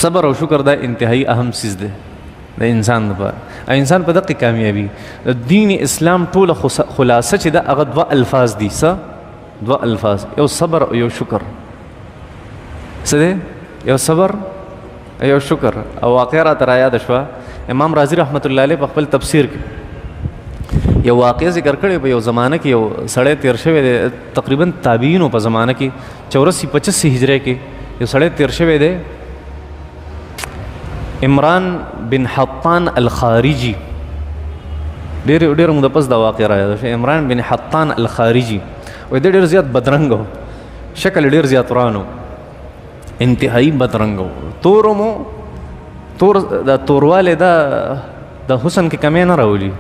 صبر او شکر دا انتهایی اهم چیز دی د انسان لپاره. انسان په دقیق کامیابی د دین اسلام ټوله خلاصه چې دا هغه دوه الفاظ دي. دوه الفاظ، یو صبر او یو شکر. څه دی؟ یو صبر یو شکر. او واقعه راته رایاده شوه، امام رازی رحمت الله علیه په خپل تفسیر کې یو واقعه ذکر کړی. په یو زمانه کې یو سړی تیر شوی دی، تقریبا تابعینو په زمانه کې 84-85 هجری کې یو سړی تیر شوی دی، عمران بن حطان الخارجي. ډېر موده پس دا واقعه راياده شوه. عمران بن حطان الخارجي وایي دی ډېر زیات بدرنګ و، شکل ډېر زیات وران و، انتهایی بدرنګ و، تور دا توروالی دا د حسن کې کمی نه راولي.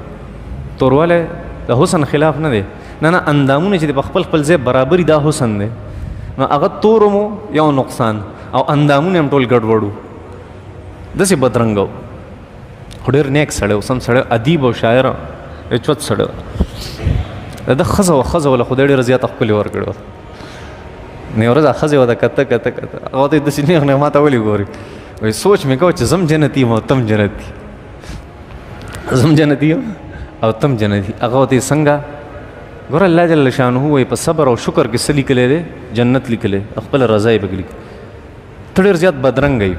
توروالی د حسن خلاف نه دی، نه اندامونه چې په خپل ځای برابري دا حسن دی. نو هغه تور مو یو نقصان او اندامونه هم ټول ګډوډ و، داسې بدرنګ و. خو ډېر نیک سړی و، سم سړی، ادیب او شاعر، چوت سړی. د ښځه وله خدای ډېره زیاته ښکلې ورکړې وه. نه یوه ورځ ښځې وته کته هغه ته یې داسې نیغ نه ما ته ولې ګوري؟ وایي سوچ مې کوه چې زم جنتي یم او تم جنتي، زم جنتي یم او تم جنتي. هغه ورته څنګه؟ ګوره الله جل شانه وایي په صبر او شکر کې څه لیکلی دی؟ جنت لیکلی، خپله رضا یې پکې لیکي. ته ډېر زیات بدرنګ یې،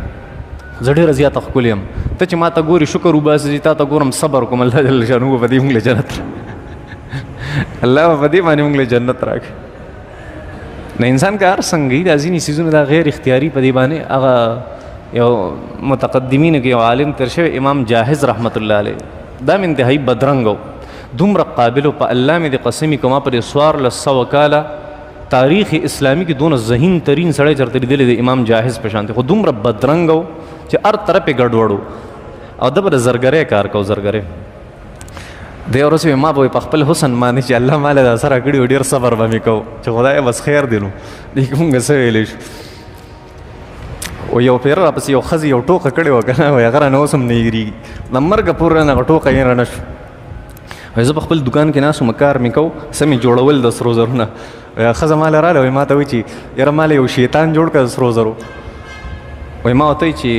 زه ډېره زیاته ښکلې یم، ته چې ما ته ګوري شکر وباسې، تا ته ګورم صبر کوم، الله جل شانه به په دې موږ له جنت الله به په دې باندې موږ له جنت راکړي. نه انسان که هر څنګه وي دا ځینې څیزونه دا غیر اختیاري په دې باندې. هغه یو متقدمینو کې یو عالم تیر شوی امام جاهز رحمت الله علیه، دا مې انتهایی بدرنګ و، دومره قابل و، په الله مې د قسمي کوم په دې 1400 کاله تاریخ اسلامي کې دونه ذهین ترین سړی چېرته لیدلی دی امام جاهز په شانتې، خو دومره بدرنګ و چې هر طرف یې ګډوډ و. او ده به د زرګرۍ کار کو، زرګرۍ. دی یو ورځ ما به په خپل حسن باندې چې الله ما له دا سره کړي و ډېر صبر به مې کوو چې خدایه بس خیر دی. نو دې کې مونږ څه ویلی شو؟ و یو پیر راپسې یو ښځې یو ټوکه کړې وه که نه، وایي هغه رانه اوس هم نه هېرېږي، د مرګه پورې رانه هغه ټوکه یې رانه شو. وایي زه په خپل دوکان کې ناست وم، کار مې کوو، څه مې جوړول د سرو زرونه. وایي ښځه ما له راله، وایي ما ته وایي چې یاره ما له یو شیطان جوړ کړه د سرو زرو. وایي ما ورته وایي چې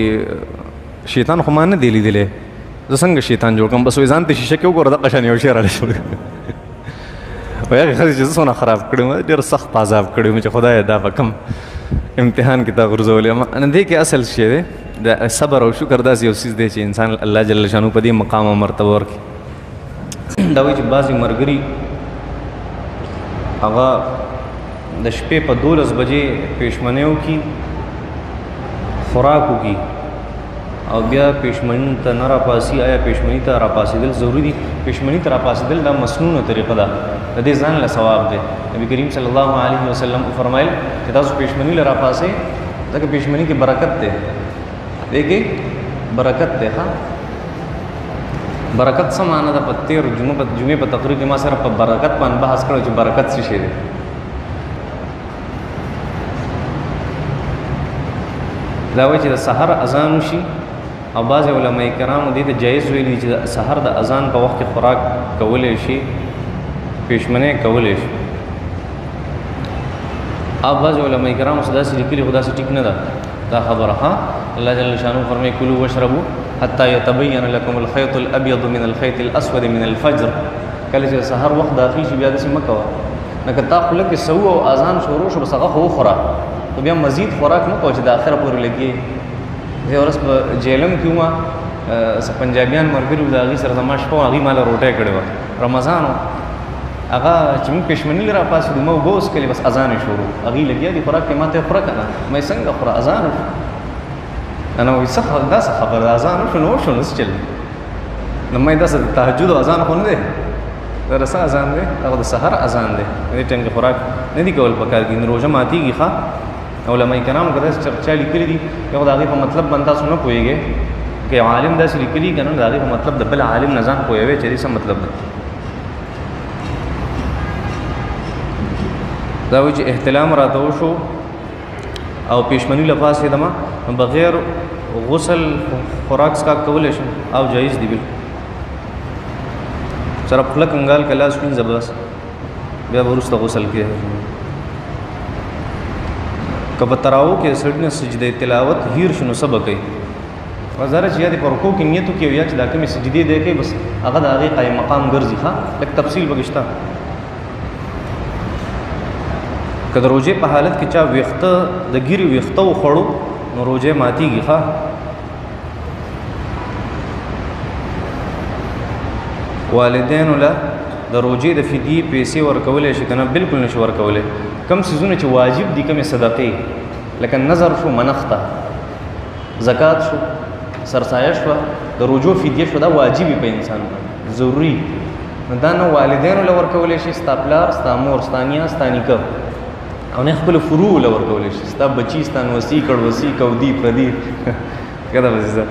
شیطان خو ما نه دی لیدلی، زه څنګه شیطان جوړ کړم؟ بس وایي ځان ته شیشه کې وګوره دغه شان یو شی راله جوړ کړه. وایي هغې ښځې چې زه څونه خراب کړی وم، ډېر سخت په عذاب کړی وم چې خدایه دا به کم امتحان کې تا غورځولی یم. دې کې اصل شی دی د صبر او شکر. داسې یو څیز دی چې انسان الله جل شانو په دې مقام او مرتبه ورکړي. دا وایي چې بعضې ملګري هغه د شپې په 12 بجې پېشمنۍ وکړي، خوراک وکړي او بیا پېشمنۍ ته نه راپاسي. آیا پېشمنۍ ته راپاسېدل ضروري دي؟ پېشمنۍ ته راپاسېدل دا مسنونه طریقه ده، د دې ځان له ثواب دی. نبي کریم صلی الله علیه وسلم فرمایل چې تاسو پېشمنۍ له راپاسئ ځکه پېشمنۍ کې برکت دی. دې کې برکت دی. ښه برکت څه معنی ده؟ په تېر جمعې په تقریر کې ما سره په برکت باندې بحث کړی چې برکت څه شی دی. دا وایي چې د سحر اذان وشي او بعضې علماء کرامو دې ته جایز ویلي چې د سحر د اذان په وخت کې خوراک کولی شي، پېشمنۍ کولی شي. او بعضې علماء کرامو څه داسې لیکلي، خو داسې ټیک نه ده دا خبره. ها الله جل شانه فرمایي کلوا واشربوا حتی یتبین لکم الخیط الابیض من الخیط الاسود من الفجر. کله چې د سحر وخت داخل شي بیا داسې مه کوه، لکه تا خوله کې سو او اذان شروع شو بس هغه خو وخوره، خو بیا مزید خوراک مه کوه چې د آخره پورې لګي. زه ورځ په جیلم کې وم، څه پنجابیان ملګري وو، د هغې سره زما شپه وه، هغې ما له روټۍ کړې وه، رمضان و. هغه چې موږ پېشمنۍ له راپاسېدو ما اوبه وڅښلې، بس اذان یې شروع، هغې لګیا دي خوراک کوي، ما ته یې خوره که نه؟ ما یې څنګه خوره؟ اذان وشو. انا وایي دا څه خبره ده؟ اذان وشو نو وشو نو څه چل. نو ما یې داسې د تهجد او اذان خو نه دی، دا د څه اذان دی؟ هغه د سحر اذان دی. دې ټایم کې خوراک نه دي کول پکار کېږي، روژه ماتېږي. ښه علماء کرامو که داسې چا لیکلي دي، یو د هغې په مطلب باندې تاسو نه پوهېږئ، که یو عالم داسې لیکلي که نه د هغې په مطلب د بل عالم نه ځان پوهوئ چې دې څه مطلب ده. دا وایي چې احتلام راته وشو او پېشمنۍ له پاسېدمه، بغیر غسل خوراک څښاک کولی شم او جایز دي بالکل. سره خوله کنګال که لاس وینځه بس، بیا به وروسته غسل کېږي. که په تراو کې سړی نه سجده تلاوت هیر شنو سبا کوي وزاره چې یادې پر رکوع کې نیت وکړي او یا چې دا کومې سجدې دی کوي بس هغه د هغې قایم مقام ګرځي ښه لږ تفصیل پکې شته که د روژې په حالت کې چا ویښته د ګیرې ویښته وخوړو نو روژې ماتېږي ښه والدینو له د روژې د فدیې پیسې ورکولی شي که نه بلکل نشي ورکولی کم څیزونه چې واجب دي کمې صدقې لکه نظر شو منښته زکات شو سرسایه شوه د روژو فدیه شو دا واجبي په انسان باندې ضروري نو دا نه والدینو له ورکولی شي ستا پلار ستا مور ستا نیا ستا نیکه او نه خپل فروع له ورکولی شي ستا بچي ستا نوسي کړوسي کودي پردي کده وزه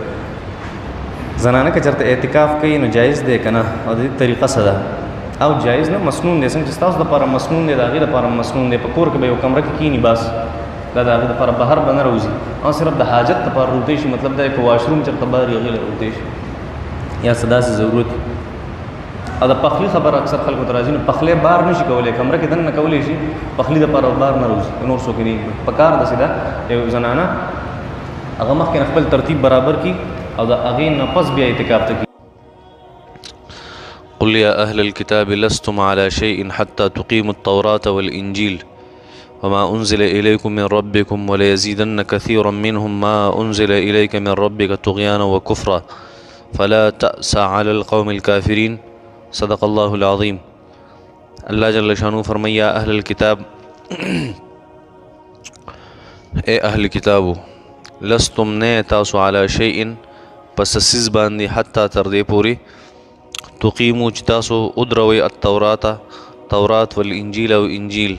زنانه که چېرته اعتکاف کوي نو جایز دی که نه او د دې طریقه څه ده او جایز نه مسنون دی څنګه چې ستاسو دپاره مسنون دی د هغې دپاره مسنون دی په کور کې به یو کمره کې کښېني بس دا د هغې دپاره بهر به نه راوځي او صرف د حاجت دپاره روتی شي مطلب دا که واشروم چېرته بهر یې هغې له روتی شي یا څه داسې ضرورت او د پخلي خبره اکثر خلکو ته راځي نو پخلی بار نه شي کولی کمره کې دننه کولی شي پخلي دپاره بار نه راوځي نور څوک نه په کار داسې ده یو زنانه هغه مخکې نه خپل ترتیب برابر کړي او د هغې نه پس بیا اعتکاف ته کړي قل يا أهل الكتاب لستم على شيء حتى تقيموا التوراة والإنجيل وما أنزل إليكم من ربكم وليزيدن كثيرا منهم ما أنزل إليك من ربك طغيانا وكفرا فلا تأس على القوم الكافرين صدق الله العظيم اللہ جل شانو فرمایا یا اہل الكتاب اے اہل کتابو لستم نے تاسو علی شیء پس سیز باندې حتی تر دې پوری تقیمو چې تاسو ادروي التورات تورات والانجیل او انجیل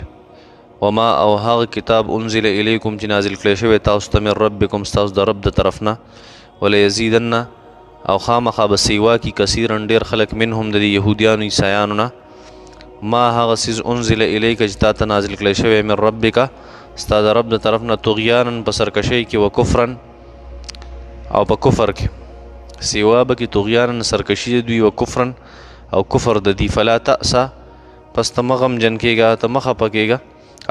وما او هغه کتاب انزل الیکم چې نازل کړی شوی تاسو ته من ربکم تاسو د رب د طرفنا وليزيدن او خامخا بسیوا کی کثیرن ډیر خلق منهم د یهودیانو عیسایانو نه ما هغه سیز انزل الیک چې تا ته نازل کړی شوی من ربک ستا د رب د طرفنا طغیانا په سرکشی کې وکفرا او په کفر کې سیوا به کې طغیانا سرکشی دوی وکفرا او کفر د دی فلا تأسا پس ته مغم جن کېږه ته مخه پکېږه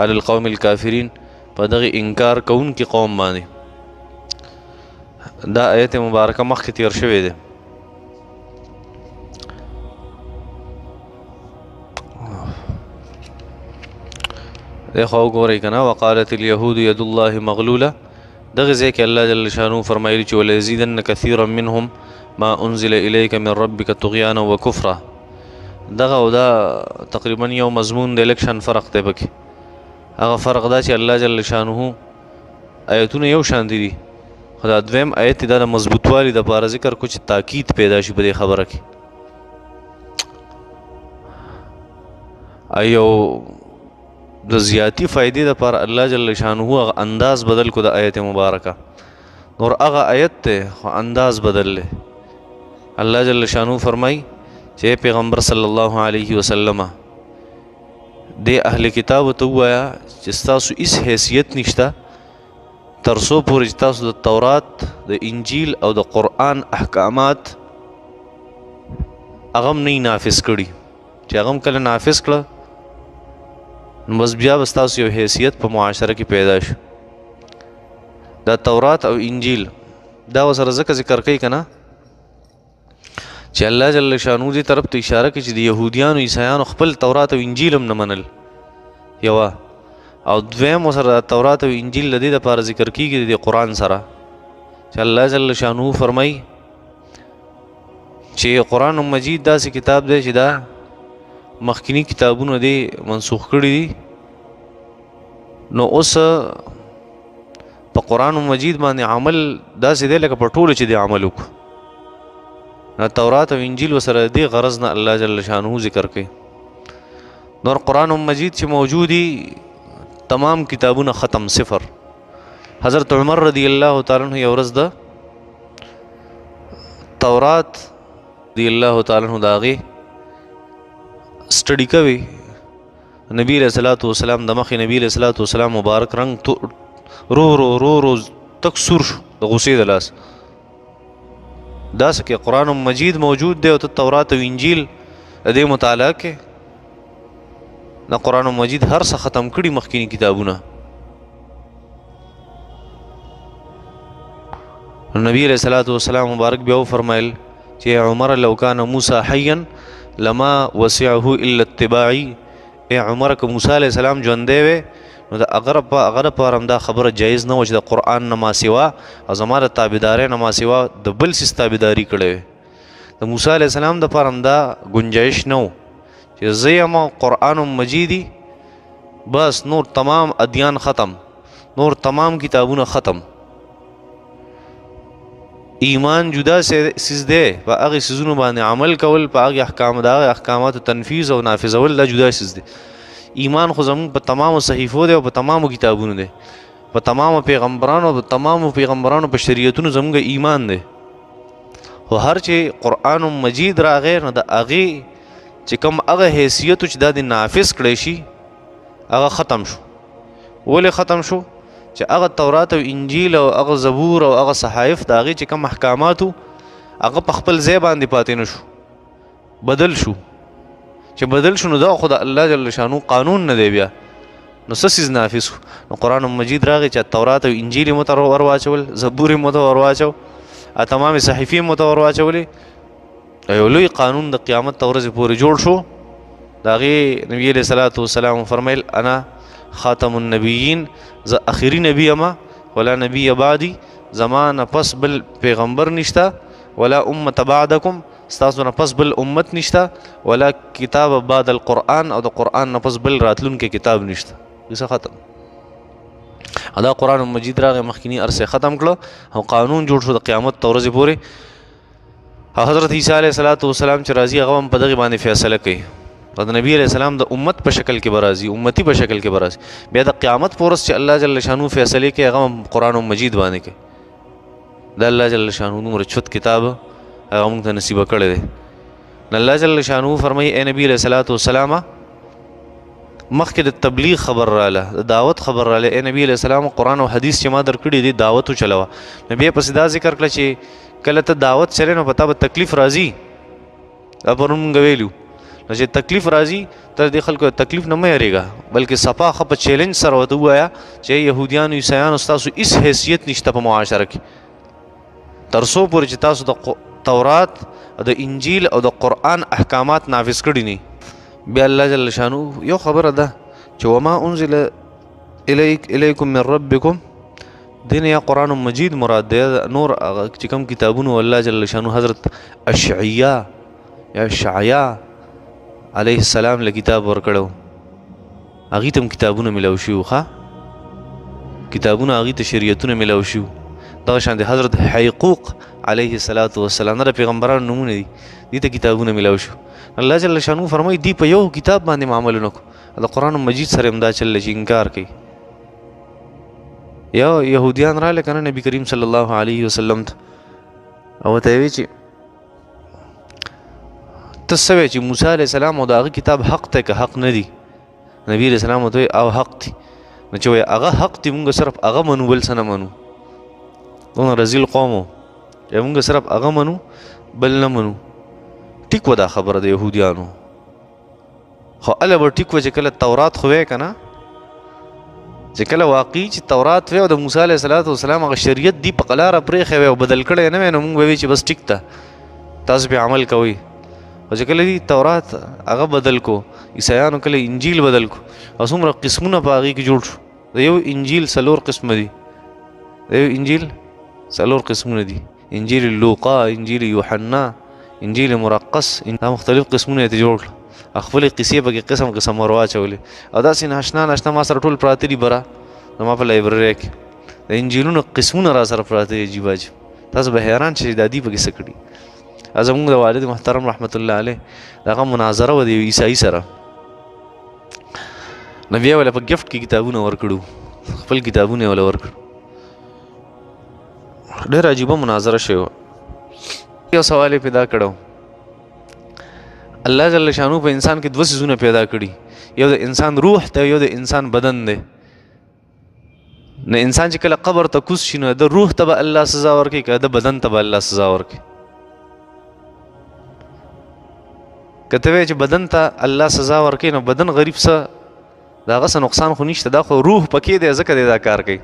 علی القوم الکافرین په دغه انکار کوونکي قوم باندې دا آیت مبارکه مخکې تیر شوی دی دیخوا وګورئ که نه وقالت اليهود ید الله مغلوله دغه ځای کې الله جل شانو فرمایلي چې وليزيدن كثيرا منهم ما انزل الیک من ربک طغیانا وکفرا دغه او دا تقریبا یو مضمون د الکشن فرق دی پکې هغه فرق دا چې الله جل شانو آیتونه یو شان دي خو دا دویم آیت دا د مضبوطوالي دپاره ذکر کو چې تاکید پیدا شي په دې خبره کې ایو د زیاتی فائدې دپاره الله جل شانه هغه انداز بدل کو د آیت مبارکه نور هغه آیت ته خو انداز بدل له الله جل شانه فرمای چې پیغمبر صلی الله علیه وسلم د اهل کتاب ته وایا چې تاسو هیڅ حیثیت نشته ترسو پورې تاسو د تورات د انجیل او د قرآن احکامات هغه نه نافذ کړي چې هغه کله نافذ کړه نو بس بیا به ستاسو یو حیثیت په معاشره کې پیدا شي دا تورات او انجیل دا ورسره ځکه ذکر کوي که نه چې الله جل شانو دې طرف ته اشاره کوي چې د یهودیانو عیسایانو خپل تورات او انجیل هم نه منل یوه او دویم ورسره تورات او انجیل د دې دپاره ذکر کېږي د قرآن سره چې الله جل شانو فرمایي چې قرآن مجید داسې کتاب دی چې دا مخکینی کتابونه دی منسوخ کړي دي نو اوس په قرآن مجید باندې عمل داسې دی لکه په ټولو چې دی عمل وکړو نو تورات او انجیل وسره دی غرض نه الله جل شانه ذکر کوي نور قرآن مجید چې موجودي تمام کتابونه ختم صفر حضرت عمر رضی الله تعالی عنہ یو ورځ د تورات رضی الله تعالی عنہ د هغې سټډي کوي نبی علیہ الصلوۃ والسلام د مخې نبی علیہ الصلوۃ والسلام مبارک رنگ رو رو رو رو تک سور شو د غصې د لاس داسې کې قرآن مجید موجود دی او ته تورات او انجیل دې مطالعه کې نه قرآن مجید هر څه ختم کړي مخکینی کتابونه نبی علیہ الصلوۃ والسلام مبارک بیا فرمایل چې عمر لو کان موسی حیا لما وسعه الا اتباعی. اے عمر که موسی علیہ السلام ژوندی وی نو د هغه پر هم دا خبره جایز نه و چې د قرآن نه ما سوا او زما د تابعدارۍ نه ما سوا د بل څیز تابعداري کړې وی. د موسی علیہ السلام د پر هم دا گنجایش نه و چې زه یم قرآن مجیدی بس نور تمام ادیان ختم، نور تمام کتابونه ختم. ایمان جدا سیز دی، په هغې سیزونو باندې عمل کول، په هغې احکام د هغې احکاماتو تنفیذ او نافذول دا جدا سیز دی. ایمان خو زموږ په تمامو صحیفو دی او په تمامو کتابونو دی، په تمامو پیغمبرانو او په تمامو پیغمبرانو په شریعتونو زموږ ایمان دی. خو هر چې قرآن مجید راغی نو د هغې چې کوم هغه حیثیتو چې دا د نافذ کړی شي هغه ختم شو. ولې ختم شو؟ چې هغه تورات او انجیل او هغه زبور او هغه صحائف د هغې چې کوم احکاماتو هغه په خپل ځای باندې پاتې نه شو، بدل شو. چې بدل شو نو دا خو د الله جل شانو قانون نه دی بیا، نو څه څیز نافذ شو. نو قرآن مجید راغی چې تورات او انجیل یې مو ته ور واچول، زبور یې مو ته ور واچو، تمامې صحیفې مو ته ور واچولې، یو لوی قانون د قیامت ته ورځې پورې جوړ شو. د هغې نبي علیه صلات وسلام فرمیل انا خاتم النبیین، زه اخري نبی اما ولا نبی بعدی، زما نه پس بل پیغمبر نشته، ولا امت بعدکم، ستاسو نه پس بل امت نشته، ولا کتاب بعد القرآن، او د قرآن نه پس بل راتلونکی کتاب نشته. کیسه ختم. دا قرآن مجید راغی مخکینی عرصه ختم کړه او قانون جوړ شو د قیامت ته ورځې پورې. حضرت عیسی علیه الصلوۃ والسلام چې راځي هغه هم په دغې باندې فیصله کوي. د نبی علیہ السلام د امت په شکل کې برازي، امتی په شکل کې برازي. بیا د قیامت پورس چې الله جل شانو فیصله کوي هغه قرآن مجید باندې کوي. د الله جل شانو نور چوت کتاب هغه موږ ته نصیب کړی دی. الله جل شانو فرمایي اے نبی علیہ الصلوۃ والسلام مخکې د تبلیغ خبر رااله، د دعوت خبر رااله، اے نبی علیہ السلام قرآن او حدیث چې ما درکړي دی دعوت وچلوه. نبی پسې دا ذکر کړه چې کله ته دعوت چلې نو پتا به تکلیف راځي. دا پرون موږ ویلو نو چې تکلیف راځي تر دې خلکو تکلیف نه مې یریږه، بلکې صفا ښه په چیلنج سره ورته ووایه چې یهودیانو عیسیانو ستاسو هېڅ حیثیت نشته په معاشره کې تر څو پورې چې تاسو د تورات د انجیل او د قرآن احکامات نافذ کړي نه. بیا الله جل شانو یو خبره ده چې وما انزل الیکم من ربکم، دین یا قرآن مجید مراد دی. نور چې کوم کتابونو الله جل شانو حضرت اشعیا یا شعیا علیه السلام له کتاب ورکړو، هغې ته هم کتابونه ملاو شوي، کتابونه هغې ته شریعتونه ملاو شوي. دغه شان د حضرت حقوق علیه الصلوۃ والسلام د پیغمبرانو نومونه دي، دې ته کتابونه ملاو شو. الله جل شانو فرمایي دی په یو کتاب باندې معامله نه کړو. د قرآن مجید سره هم دا چل چې انکار کوي. یا یهودیان راغله که نه نبي کریم صلی الله علیه وسلم ته او ورته یې ویل چې ته څه وایې چې موسی علیه السلام او د هغه کتاب حق دی که حق نه دی؟ نبي علیه السلام ورته وایي او حق دی. نو چې وایي هغه حق دی مونږ صرف هغه منو بل څه نه منو. دونه رذیل قوم و چې مونږ صرف هغه منو بل نه منو. ټیک و دا خبره د یهودیانو، خو هله به ټیک و چې کله تورات خو وی که نه، چې کله واقعي چې تورات وی او د موسی علیه السلام هغه شریعت دی په قلاره پرېښی وی او بدل کړی نه وی، نو مونږ به وی چې بس ټیک ده تاسو پې عمل کوئ. او چې کله دی تورات هغه بدل کو، عیسیانو کله انجیل بدل کو، او څومره قسمونه په هغې کې جوړ شو. د یو انجیل 4 قسمه دي، د یو انجیل 4 قسمونه دي، انجیل لوقا، انجیل یوحنا، انجیل مرقس، دا مختلف قسمونه یې جوړ کړل. خپلې قصې پکې قسم قسم ور واچولې او داسې ناشنا ما سره ټول پراته دي بره زما په لایبررۍ کې د انجیلونو قسمونه را سره پراته دي. عجیب عجیب تاسو به حیران شئ دا دي پکې څه کړي. زموږ د والد محترم رحمت الله علیه دغه مناظره وه د یو عیسایي سره، نو بیا وله په ګفټ کې کتابونه ورکړو، خپل کتابونه یې وله ورکړو. ډېره عجیبه مناظره شوې وه. یو سوال یې پیدا کړو، الله جل شانو په انسان کې 2 څیزونه پیدا کړي، یو د انسان روح دی، یو د انسان بدن دی. نو انسان چې کله قبر ته کوز شي نو د روح ته به الله سزا ورکړي که د بدن ته به الله سزا ورکړي. که ته وایې چې بدن ته الله سزا ورکړي نو بدن غریب څه د هغه څه نقصان خو نشته، دا خو روح پکې دی ځکه دی دا کار کوي.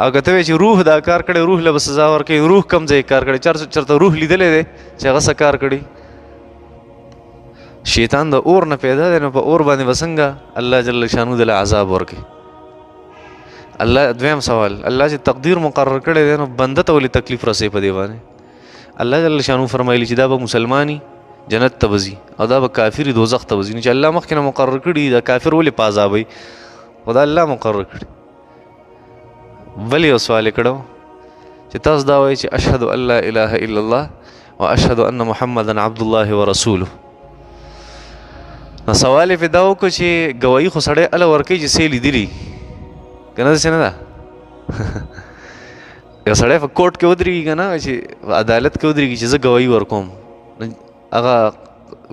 او که ته وایې چې روح دا کار کړی روح له به سزا ورکوي روح کم ځای کار کړی چېرته روح لیدلی دی چې هغه څه کار کړي شیطان د اور نه پیدا دی نو په اور باندې به څنګه الله جل شانو دله عذاب ورکوي الله دویم سوال الله چې تقدیر مقرر کړی دی نو بنده ته ولې تکلیف رسوي په دې باندې الله جل شانو فرمایلی چې دا به مسلمانی جنت ته وځي او دا به کافر دوزخ ته وځي نو چې الله مخکې نه مقرر کړي دا کافر ولې په عذابوي خو دا الله مقرر کړي بل یو سوال یې کړو چې تاسو دا وایئ چې اشهد ان لا اله الا الله و اشهد ان محمدا عبد الله ورسوله نو سوال یې پې دا وکړو چې ګواهي خو سړی هله ورکوي چې څه یې لیدلي که نه داسې نه ده یو سړی په کوټ کې ودرېږي که نه چې په عدالت کې ودرېږي چې زه ګواهي ورکوم هغه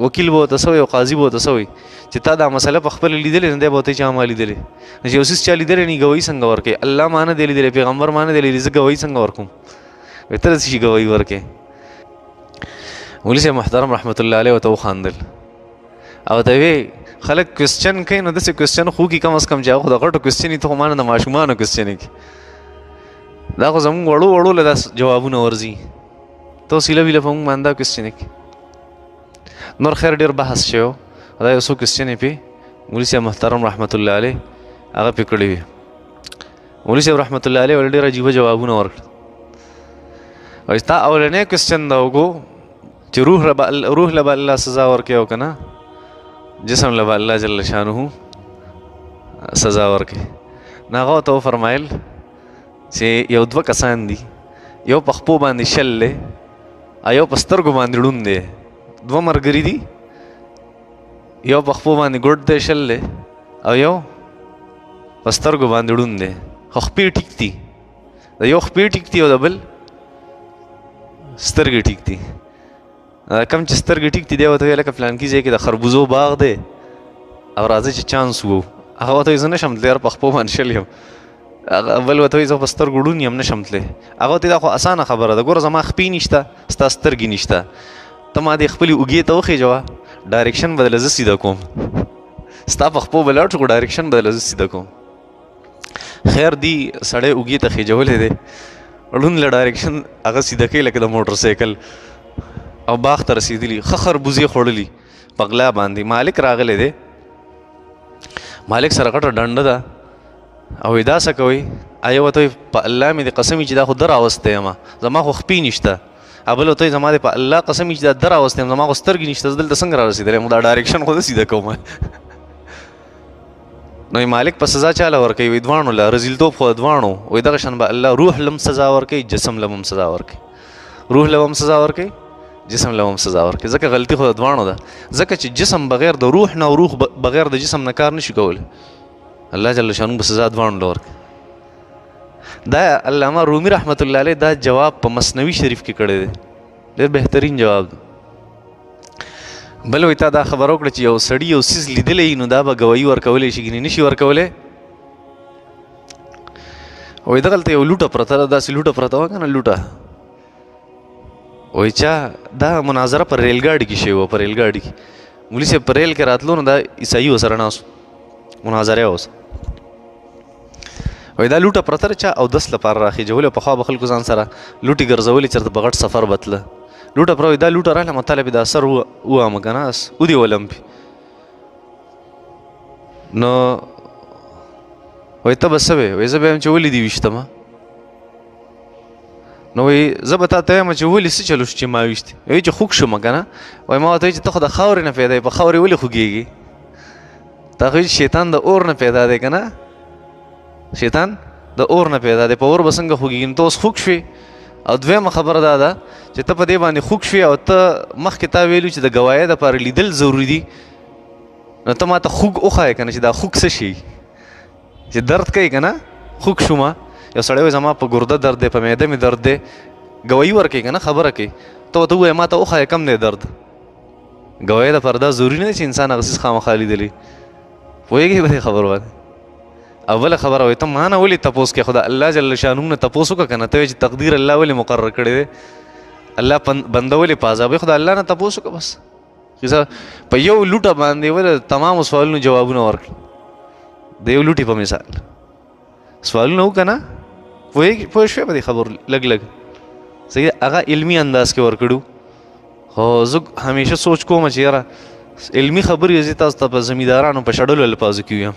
وکیل به ورته څه وایي او قاضي به ورته څه وایي چې تا دا مسله په خپله لیدلې نه دی به ورته چا ما لیدلې چې یو څیز چا لیدلی نه ګواهي څنګه ورکوي الله ما نه دی لیدلی پیغمبر ما نه دی لیدلی زه ګواهي څنګه ورکوم وایي ته داسې شي ګواهي ورکوې مولوي صاحب محترم رحمت الله علیه ورته وخاندل او ته وی خلک کوېسچن کوي نو داسې کوېسچن خو کي کم از کم چې هغه خو د غټو کوېسچن وي ته خو ما نه د ماشومانو کوېسچن یې دا خو زمونږ وړو وړو له دا جوابونه ورځي ته اوس هیله ویله په مونږ باندې دا کوېسچن یې نور خیر ډېر بحث شوی و دا یو څو کوېسچن یې پې مولوي صاحب محترم رحمت الله علیه هغه پې کړي وي مولوي صاحب رحمت الله علیه ولې ډېر عجیبه جوابونه ورکړل وایي ستا اولنی کوېسچن دا وکړو چې روح له به الله سزا ورکوي او که نه جسم له به الله جل شانه سزا ورکوي نو هغه ورته وفرمایل چې یو دوه کسان دي یو په خپو باندې شل دی او یو په سترګو باندې ړوند دی دوه ملګري دي یو په خپو باندې ګوډ دی شل دی او یو په سترګو باندې ړوند دی خو خپې ټیک دي د یو خپې ټیک دي او د بل سترګې ټیک دي کم چې سترګې ټیک دي دی ورته وایي لکه فلانکي ځای کې د خربوزو باغ دی او راځئ چې چانس وو هغه ورته وایي زه نشم تللی یار په خپو باندې شل یم بل ورته وایي زه په سترګو ړوند یم نشم تللی هغه ورته دا خو اسانه خبره ده ګوره زما خپې نشته ستا سترګې نشته ته ما دې خپلې اوږې ته وخېژوه ډایرکشن به دله زه سیده کوم ستا په خپو به لاړ شو خو ډایرکشن به دله زه سیده کوم خیر دی سړی اوږې ته خېجولی دی ړوند له ډایرکشن هغه سیده کوي لکه د موټر سایکل او باغ ته رسېدلي ښه خربوزې خوړلي په غلا باندې مالک راغلی دی مالک سره غټه ډنډه ده او وایي دا څه کوئ یو ورته وایي په الله مې دې قسم وي چې دا خو ده راوستی یم زما خو خپې نشته بل ورته وایي زما دې په الله قسم وي چې دا ده راوستی یم زما خو سترګې نشته زه دلته څنګه را رسېدلی یم دا ډایرکشن خو زه سیده کوم نو مالک په سزا چاله ورکوي وایي دواړو له رزیلتوب خو دواړو وایي دغه شان به الله روح له هم سزا ورکوي جسم له هم سزا ورکوي روح له هم سزا ورکوي جسم له هم سزا ورکوي ځکه غلطي خو د دواړو ده ځکه چې جسم بغیر د روح نه او روح بغیر د جسم نه کار نشي کولی الله جل شانو به سزا دواړو له ورکوي دا علامه رومي رحمت الله علیه دا جواب په مثنوي شریف کې کړی دی ډېر بهترین جواب دی بل وایي تا دا خبره وکړه چې یو سړي یو څیز لیدلی نو دا به ګواهي ورکولی شي ګینې نشي ورکولی وایي دغلته یو لوټه پرته ده داسې لوټه پرته وه که نه لوټه وایي چا دا مناظره په ریل ګاډي کې شوې وه په ریل ګاډي کې مولي صاحب په ریل کې راتلو نو دا عیسایي ورسره ناست مناظره یې اوس وایي دا لوټه پرته چا اودس لپاره راخېجولې پخوا به خلکو ځان سره لوټې ګرځولې چېرته په غټ سفر به تله لوټه پره وایي دا لوټه راغله مطلب یې دا سر ووامه که نه ودې ولم پې نو وایي ته به څه وې وایي زه به یم چې ولې دې ویشتمه نو وایي زه به تا ته وایم چې ولې څه چلو چې ما ویشتې وایي چې خوږ شومه که نه وایي ما ورته وایي چې ته خو د خاورې نه پیدا یې په خاورې ولې خوږېږي تا خو شیطان د اور نه پیدا دی که نه شیطان د اور نه پیدا دی په اور به څنګه خوږېږي نو ته اوس خوږ شوې او دویمه خبره دا ده چې ته په دې باندې خوږ شوې او ته مخکې تا ویلو چې د ګواهۍ دپاره لیدل ضروري دي نو ته ما ته خوږ وښایې که نه چې دا خوږ څه شي چې درد کوي که نه خوږ شومه یو سړی وایي زما په ګرده درد دی په معده مې درد دی ګواهي ورکوي که نه خبره کوي ته ورته ووایې ما ته وښایې کم دی درد ګواهۍ دپاره دا ضروري نه دی چې انسان هغه څیز خامخا لیدلی پوهېږې په دې خبرو باندې او بله خبره وایي ته ما نه ولې تپوس کوې خو د الله جل شانو نه تپوس وکړه که نه ته وایې چې تقدیر الله ولې مقرر کړی دی الله بنده ولې په عذابوي خو د الله نه تپوس وکړه بس په یو لوټه باندې ولې تمامو سوالونو جوابونه ورکړل د یو لوټې په مثال سوالونه وکړه نه پوه شوې په دې خبرو لږ لږ صحیح هغه علمي انداز کې ورکړو خو زه همیشه سوچ کوم چې یاره علمي خبرې زه تاسو ته په زمیندارانو په شړلو الفاظو کې ویم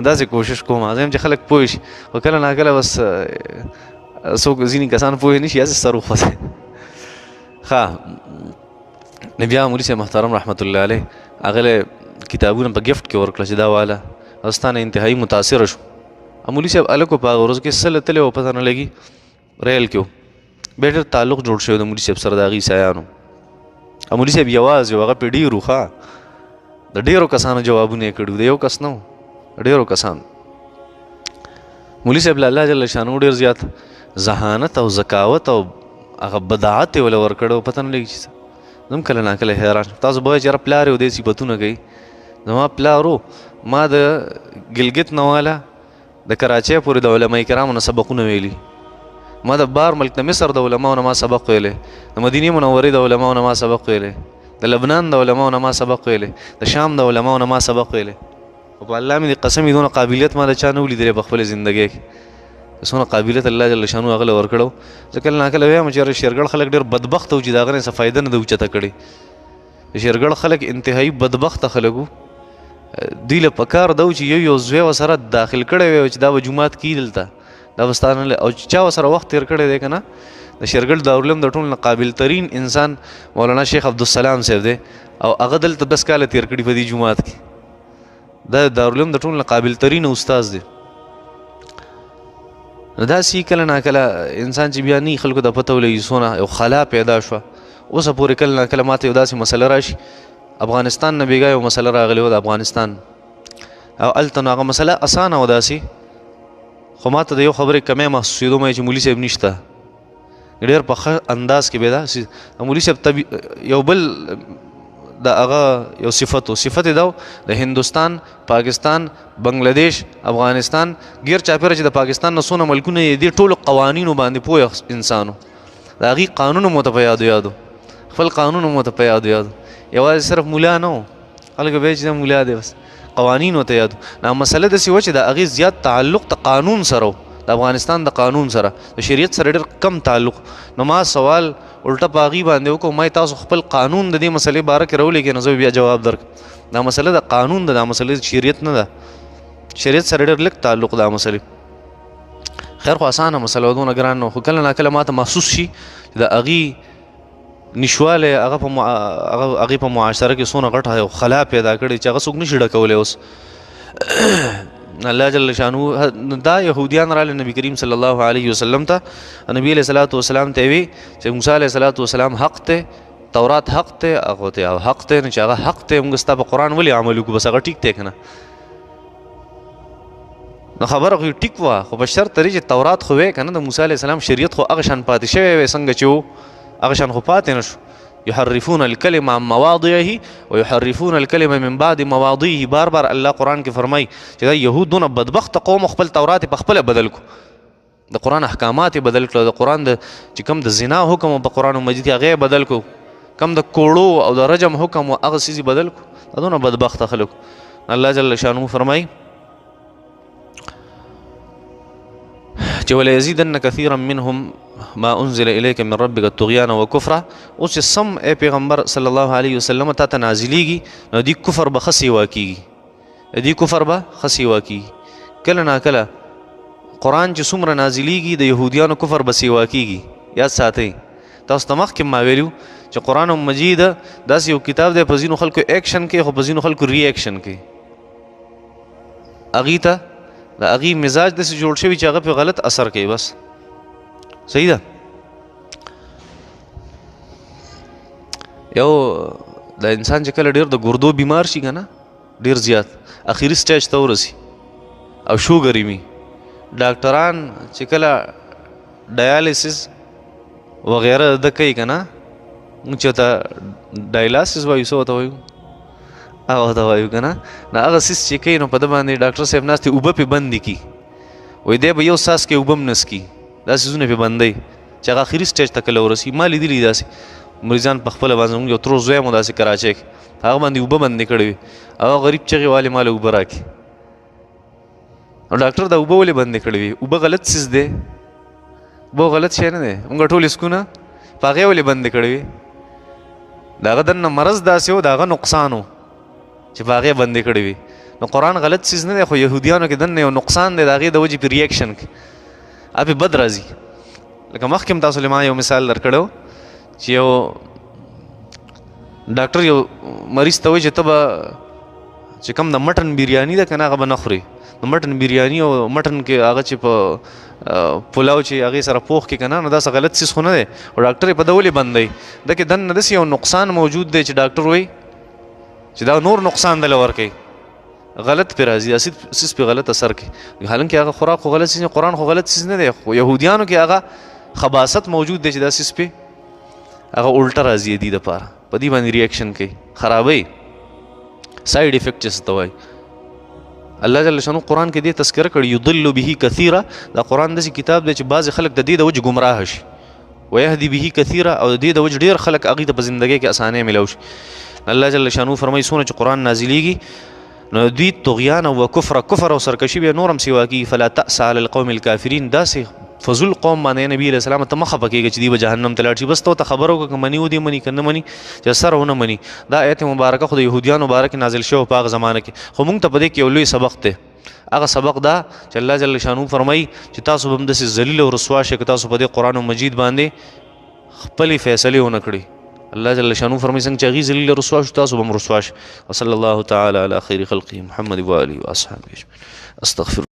داسې کوشش کوم زه هم چې خلک پوه شي خو کله ناکله بس څوک ځینې کسان پوه نه شي هسې سر وخوځي ښه نو بیا مولي صاحب محترم رحمت الله علیه هغه له کتابونه په ګفټ کې ورکړه چې دا واله استانه انتهایی متاثره شو مولي صاحب الکو په هغه ورځ کې سل تلې او پته نه لګي ریل کې بیا ډېر تعلق جوړ شوی د مولي صاحب سره د هغې عیسایانو مولي صاحب یوازې هغه پې ډېرو ښه د ډېرو کسانو جوابونه یې کړي د یو کس نه و ډېرو کسانو مولي صاحب له الله جل شانو ډېر زیات ذهانت او ذکاوت او هغه بداعت یې وله ورکړی او پته نه لګي چې زه هم کله ناکله حیران تاسو به وایئ چې یاره پلار یې و دې صفتونه کوي زما پلار و ما د ګلګت نه واله د کراچۍ پورې د علما کرامو نه سبقونه ویلي ما د بار ملک د مصر د علماو نه ما سبق ویلی د مدینې منورې د علماو نه ما سبق ویلی د لبنان د علماو نه ما سبق ویلی د شام د علماو نه ما سبق ویلی او په الله مې د قسم دونه قابلیت ما د چا نه ولیدلی په خپلې زندګۍ کې څومره قابلیت الله جل شانو هغه له ورکړو زه کله ناکله وایم چې شیرګړ خلک ډېر بدبخته وو چې د هغه نه څه فایده نه ده اوچته کړې د شیرګړ خلک انتهایي بدبخته خلک وو دوی له پکار ده چې یو زوی ورسره داخل کړی وی چې دا به جومات کي دلته دا به ستا نه او چا ورسره وخت تېر کړی دی که نه د شیرګل دارالعلوم د ټولو نه قابل ترین انسان مولانا شیخ عبدالسلام صاحب دی او هغه دلته 10 کاله تېر کړي په دې جومات کې دا دارالعلوم د ټولو نه قابل ترین استاز دی نو داسې کله ناکله انسان چې بیا نه خلکو ته پته ولګي څونه یو خلا پیدا شوه اوسه پورې کله ناکله ماته یو داسې مسله راشي افغانستان نه بېګا یو مسله راغلی و د افغانستان او هلته نو هغه مسله اسانه و داسې خو ماته د یو خبرې کمی محسوسېدو مې چې مولي صاحب نشته ډېر په ښه انداز کې به داسې مولي صاحب یو بل د هغه یو صفت و صفت یې دا د هندوستان پاکستان بنګلادیش افغانستان ګیر چاپېره چې د پاکستان نه څونه ملکونه یې دې ټولو قوانینو باندې پوه انسان و د هغې قانون مو ته په یادو خپل قانون مو ته په یادو یوازې صرف مولا نه و خلک به چې مولا دی بس قوانینو ته یادو نو مسله داسې وه چې د هغې زیات تعلق د قانون سره و د افغانستان د قانون سره د شریعت سره ډېر کم تعلق نو ما سوال الټه په هغې باندې وکړو ما تاسو خپل قانون د دې مسلې باره کې راولېږئ نو زه بیا جواب درکړم دا مسله د قانون ده دا مسله د شریعت نه ده شریعت سره ډېر لږ تعلق دا مسلې خیر خو اسانه مسله و دونه ګران نه خو کله ناکله ماته محسوس شي چې د هغې نشوالی هغه په معاشره کې څونه غټه یو خلا پیدا کړی چې هغه څوک نشي ډکولی اوس الله جل شانو دا یهودیان راغله نبی کریم صلی الله علیه وسلم ته نبی علیه صلات وسلام ته وی چې موسی علیه صلات وسلام حق ته تورات حق ته هغه ته حق ته نه چې هغه حق ته موږ ستا په قرآن ولې عمل وکړو بس هغه ټیک دی که نه نو خبره خو ټیک وه خو په شرط لري چې تورات خو وی که نه د موسی علیه السلام شریعت خو هغه شان پاتې شوی وی څنګه چې و هغه شان خو پاتې نه شو يحرفون الكلمة عن مواضعه ويحرفون الكلمة من بعد مواضعه بار بار الله قرآن کې فرمای چې دا يهود دونه بدبخت قوم خپل تورات په خپل بدل کو د قرآن احکامات بدل کړل د قرآن د چې کوم د زنا حکم په قرآن مجید هغه بدل کو کم د کوړو او د رجم حکم او هغه سيزي بدل کو دا دونه بدبخت خلک الله جل شانه فرمای چې ولا يزيدن كثيرا منهم ما انزل اليك من ربك طغيانا وكفرا اوس سم اي پیغمبر صلی الله علیه وسلم ته تنازلیږي نو دی کفر به خسي واکیږي دی کفر به خسي واکیږي کله نا کله قرآن چې څومره نازلیږي د يهوديانو کفر به سي واکیږي یاد ساتئ تاسو ته مخکې ما ویلو چې قرآن مجید داسې یو کتاب دی په ځینو خلکو ایکشن کې خو په ځینو خلکو ری ایکشن کې هغې ته د هغې مزاج داسې جوړ شوي چې هغه پې غلط اثر کوي بس صحیح ده یو د انسان چې کله ډېر د ګردو بیمار شي که نه ډېر زیات اخري سټیج ته ورسي او شوګر یې وي ډاکټران چې کله ډایالیسس وغیره د کوي که نه موږ چې ورته ډایلاسس وایو څه ورته وایو هغه ورته وایو که نه نو هغه سیس چې کوي نو په ده باندې ډاکټر صاحب ناست اوبه پې بندې کي وایي دی به یو ساس کې اوبه هم نسکي دا سیزونه پې بندوي چې هغه اخري سټیج ته کله ورسي ما لیدلي داسې مریضان په خپله باندې موږ یو ترور زوی مو داسې کراچۍ کې هغه باندې اوبه بندې کړې وي هغه غریب چغې والې ماله اوبه راکړي او ډاکټر دا اوبه ولې بندې کړې وي اوبه غلط سیز دی بو غلط شی نه دی. موږ ټول اسکونه په هغې ولې بندې کړې وي؟ د هغه دننه مرض داسې و، د هغه نقصان و چې په هغې بندې کړې وي. نو قرآن غلط چیز نه دی، خو یهودیانو کې دننه یو نقصان دی، د هغې د وجې په ریاکشن کې پې بد راځي. لکه مخکې هم تاسو له ما یو مثال درکړی چې یو ډاکټر یو مریض ته وایي چې ته به چې کوم د مټن بریاني ده که نه هغه به نه خورې. د مټن بریاني او مټن کې هغه چې په پلاو چې هغې سره پوخ کې که نه، نو داسې غلط څیز خو نه دی. او ډاکټر یې په ده ولې بندوي؟ ده کې دننه داسې یو نقصان موجود دی چې ډاکټر وایي چې دا نور نقصان دله ورکوي، غلط پې راځي، دا څیز پې غلط اثر کوي. حالانکې هغه خوراک خو غلط څیز نه، قرآن خو غلط څیز نه دی، خو یهودیانو کې هغه خباثت موجود دی چې دا څیز پې هغه الټه راځي دې دپاره، په دې باندې ریاکشن کوي، خرابوي، سایډ افیکټ چې څه ته وایي. الله جل شانو قرآن کې دې تذکره کړي یضل به کثیره. دا قرآن داسې کتاب دی چې بعضې خلک د دې د وجې ګمراه شي، ویهدي به کثیره، او د دې د وجې ډېر خلک هغې ته په زندګۍ کې اسانۍ میلاو شي. الله جل شانو فرمایي څونه چې قرآن نازلیږي نو دوی طغیان او کفر او سرکشي بیا نور هم سوا کېږي. فلا تأس علی القوم الکافرین. داسې فضول قوم باندې نبی علیه السلام ته مه خفه کېږه چې دوی به جهنم ته لاړ شي. بس ته ورته خبره وکړه که مني ودې مني که نه مني، چې سره ونه مني. دا آیت مبارکه خو د یهودیانو باره کې نازل شوی په هغه زمانه کې، خو موږ ته په دې کې یو لوی سبق دی. هغه سبق دا چې الله جل شانو فرمایي چې تاسو به هم داسې ذلیل او رسوا شئ که تاسو په دې قرآن مجید باندې خپلې فیصلې ونه کړي. الله جل شانو فرمایي څنګه چې هغې ذلیل او رسوا شو، تاسو به هم رسوا شئ. وصلی الله تعالی علی خیر خلقه محمد و آله و اصحابه اجمعین. استغفر